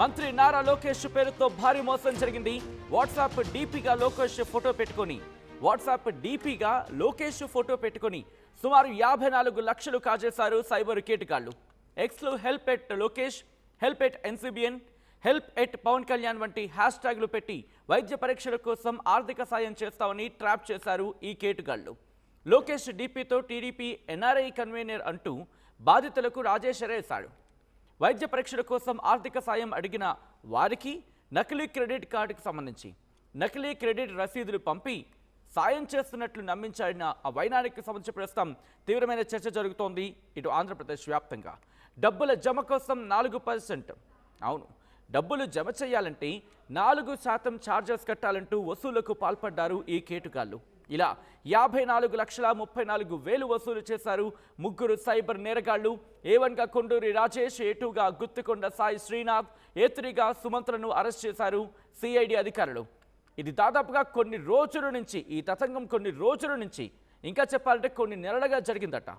మంత్రి నారా లోకేష్ పేరుతో భారీ మోసం జరిగింది. వాట్సాప్ డీపీగా లోకేష్ ఫోటో పెట్టుకొని సుమారు 54 లక్షలు కాజేశారు సైబర్ కేటుగాళ్లు. ఎక్స్లో help at Lokesh, help at NCBN, help at Pawan Kalyan వంటి హ్యాష్ ట్యాగ్లు పెట్టి వైద్య పరీక్షల కోసం ఆర్థిక సాయం చేస్తామని ట్రాప్ చేశారు ఈ కేటుగాళ్లు. లోకేష్ డీపీతో టీడీపీ ఎన్ఆర్ఐ కన్వీనర్ అంటూ బాధితులకు రాజేష్ ఎరేశాడు. వైద్య పరీక్షల కోసం ఆర్థిక సాయం అడిగిన వారికి నకిలీ క్రెడిట్ కార్డుకు సంబంధించి నకిలీ క్రెడిట్ రసీదులు పంపి సాయం చేస్తున్నట్లు నమ్మించాడిన ఆ వైనానికి సంబంధించి ప్రస్తుతం తీవ్రమైన చర్చ జరుగుతోంది ఇటు ఆంధ్రప్రదేశ్ వ్యాప్తంగా. డబ్బుల జమ కోసం 4%, అవును, డబ్బులు జమ చేయాలంటే 4% ఛార్జెస్ కట్టాలంటూ వసూళ్లకు పాల్పడ్డారు ఈ కేటుగాళ్లు. ఇలా 54,34,000 వసూలు చేశారు ముగ్గురు సైబర్ నేరగాళ్లు. A1గా కొండూరి రాజేష్, A2గా గుత్తికొండ సాయి శ్రీనాథ్, A3గా సుమంత్రను అరెస్ట్ చేశారు సిఐడి అధికారులు. ఇది దాదాపుగా ఈ తతంగం కొన్ని రోజుల నుంచి, ఇంకా చెప్పాలంటే కొన్ని నెలలుగా జరిగిందట.